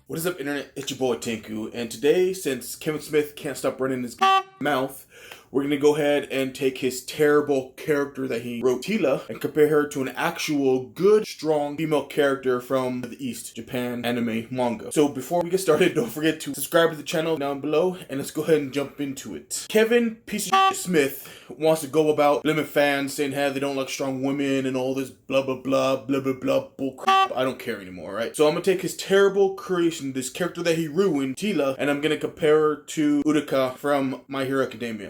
What is up, internet? It's your boy Tinku, and today, since Kevin Smith can't stop running his mouth, we're gonna go ahead and take his terrible character that he wrote, Tila, and compare her to an actual good, strong female character from the East, Japan anime manga. So before we get started, don't forget to subscribe to the channel down below, and let's go ahead and jump into it. Kevin piece of shit Smith wants to go about blaming fans, saying how they don't like strong women and all this blah blah blah blah blah blah bullcrap. I don't care anymore, right? So I'm gonna take his terrible creation, this character that he ruined, Tila, and I'm gonna compare her to Utica from My Hero Academia.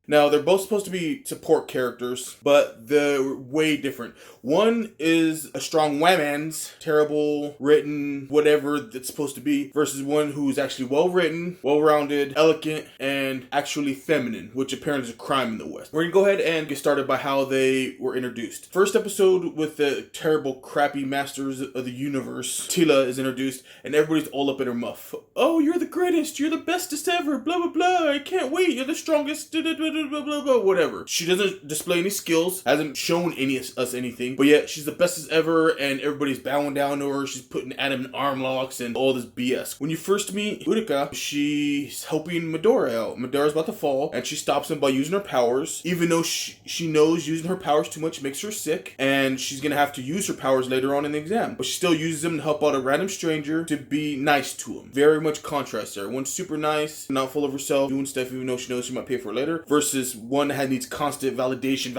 Now, they're both supposed to be support characters, but they're way different. One is a strong whamans, terrible written, whatever it's supposed to be, versus one who's actually well-written, well-rounded, elegant, and actually feminine, which apparently is a crime in the West. We're gonna go ahead and get started by how they were introduced. First episode with the terrible, crappy Masters of the Universe, Tila is introduced, and everybody's all up in her muff. Oh, you're the greatest, you're the bestest ever, blah, blah, blah, I can't wait, you're the strongest, blah, blah, blah, whatever. She doesn't display any skills, hasn't shown us anything, but yet she's the bestest ever, and everybody's bowing down to her. She's putting Adam in arm locks and all this BS. When you first meet Utica, she's helping Midori out. Midori's about to fall, and she stops him by using her powers, even though she knows using her powers too much makes her sick, and she's gonna have to use her powers later on in the exam. But she still uses them to help out a random stranger to be nice to him. Very much contrast there. One's super nice, not full of herself, doing stuff even though she knows she might pay for it later, versus one that needs constant validation.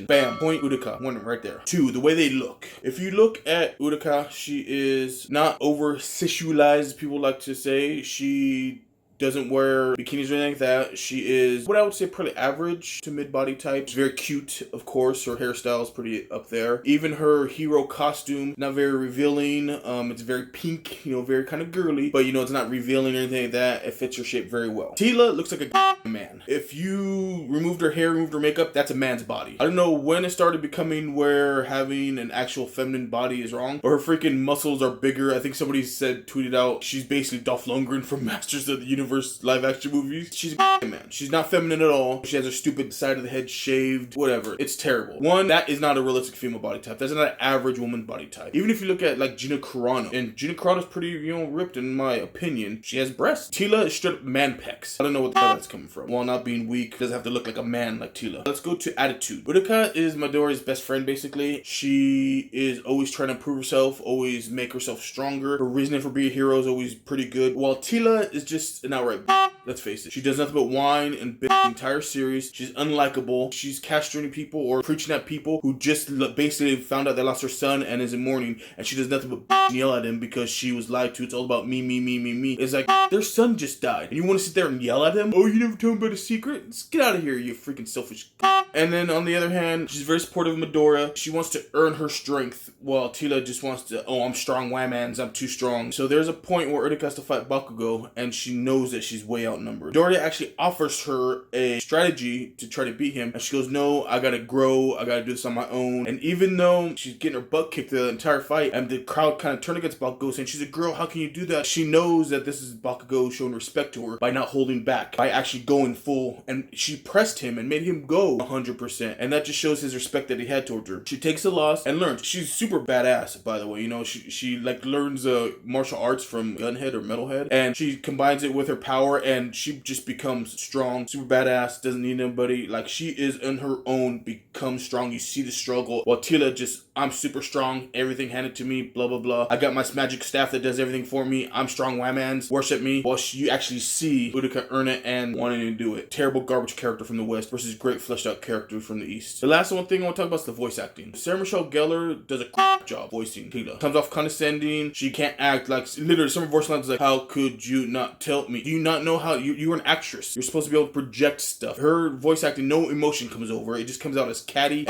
Bam, point Utica. One right there. Two, the way they look. If you look at Utica, she is not over sexualized, people like to say. She doesn't wear bikinis or anything like that. She is what I would say pretty average to mid-body type. She's very cute, of course. Her hairstyle is pretty up there. Even her hero costume, not very revealing. It's very pink, very kind of girly, but it's not revealing or anything like that. It fits her shape very well. Tila looks like a man. If you removed her hair, removed her makeup, that's a man's body. I don't know when it started becoming where having an actual feminine body is wrong, but her freaking muscles are bigger. I think somebody tweeted out, she's basically Dolph Lundgren from Masters of the Universe live action movies. She's a man. She's not feminine at all. She has her stupid side of the head shaved, whatever. It's terrible. One, that is not a realistic female body type. That's not an average woman body type. Even if you look at like Gina Carano, and Gina Carano's pretty, ripped in my opinion. She has breasts. Tila is straight up man pecs. I don't know what the hell that's coming from. While not being weak, doesn't have to look like a man like Tila. Let's go to attitude. Utica is Midori's best friend, basically. She is always trying to improve herself, always make herself stronger. Her reasoning for being a hero is always pretty good. While Tila is just an outright, let's face it. She does nothing but whine and bitch the entire series. She's unlikable. She's castrating people or preaching at people who just basically found out they lost her son and is in mourning, and she does nothing but bitch and yell at him because she was lied to. It's all about me, me, me, me, me. It's like, their son just died, and you want to sit there and yell at him? Oh, you never told him about a secret? Let's get out of here, you freaking selfish. And then on the other hand, she's very supportive of Midoriya. She wants to earn her strength, while Tila just wants to, oh, I'm strong, whamans, I'm too strong. So there's a point where Utica has to fight Bakugo, and she knows that she's way outnumbered. Midoriya actually offers her a strategy to try to beat him, and she goes, no, I gotta grow, I gotta do this on my own. And even though she's getting her butt kicked the entire fight, and the crowd kind of turned against Bakugo, saying she's a girl, how can you do that? She knows that this is Bakugo showing respect to her by not holding back, by actually going full, and she pressed him and made him go 100%, and that just shows his respect that he had towards her. She takes the loss and learns. She's super badass, by the way. She like learns martial arts from Gunhead or Metalhead, and she combines it with her power, and she just becomes strong, super badass, doesn't need anybody. Like, she is on her own, becomes strong. You see the struggle, while Tila just, I'm super strong, everything handed to me, blah blah blah. I got my magic staff that does everything for me. I'm strong, whamans, worship me. While you actually see Utica earn it and wanting to do it. Terrible garbage character from the West versus great fleshed out character from the East. The last one thing I want to talk about is the voice acting. Sarah Michelle Gellar does a job voicing Tila. Comes off condescending. She can't act like, literally some of her voice lines is like, how could you not tell me? Do you not know how you're an actress? You're supposed to be able to project stuff. Her voice acting, no emotion comes over. It just comes out as catty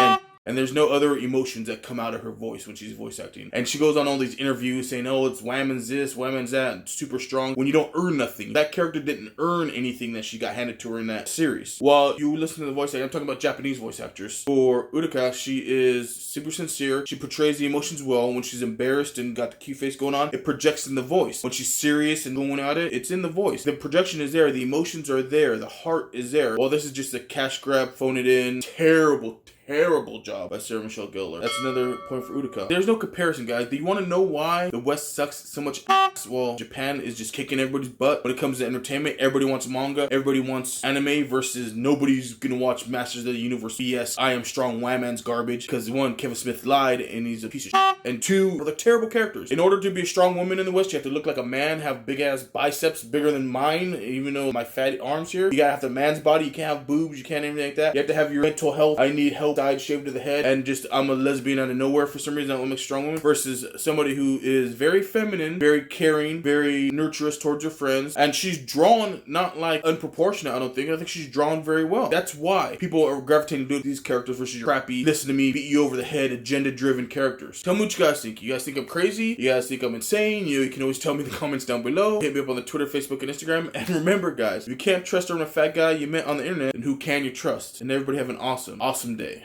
and there's no other emotions that come out of her voice when she's voice acting. And she goes on all these interviews saying, oh, it's whamans this, whamans that, and super strong, when you don't earn nothing. That character didn't earn anything that she got handed to her in that series. While you listen to the voice acting, I'm talking about Japanese voice actors. For Utica, she is super sincere. She portrays the emotions well. When she's embarrassed and got the cute face going on, it projects in the voice. When she's serious and going at it, it's in the voice. The projection is there. The emotions are there. The heart is there. Well, this is just a cash grab, phone it in. Terrible terrible job by Sarah Michelle Gellar. That's another point for Utica. There's no comparison, guys. Do you want to know why the West sucks so much ass? Well, Japan is just kicking everybody's butt when it comes to entertainment. Everybody wants manga. Everybody wants anime versus nobody's gonna watch Masters of the Universe BS. I Am Strong Wham-Man's garbage. Because one, Kevin Smith lied and he's a piece of shit. And two, they're terrible characters. In order to be a strong woman in the West, you have to look like a man, have big ass biceps bigger than mine, even though my fatty arms here. You gotta have the man's body. You can't have boobs. You can't anything like that. You have to have your mental health. I need help side shaved to the head, and just I'm a lesbian out of nowhere for some reason. I'm a strong woman versus somebody who is very feminine, very caring, very nurturous towards her friends, and she's drawn not like unproportionate. I think she's drawn very well. That's why people are gravitating to these characters versus your crappy, listen to me, beat you over the head, agenda-driven characters. Tell me what you guys think. You guys think I'm crazy? You guys think I'm insane? You can always tell me in the comments down below. Hit me up on the Twitter, Facebook, and Instagram. And remember, guys, if you can't trust around a fat guy you met on the internet, then who can you trust? And everybody have an awesome day.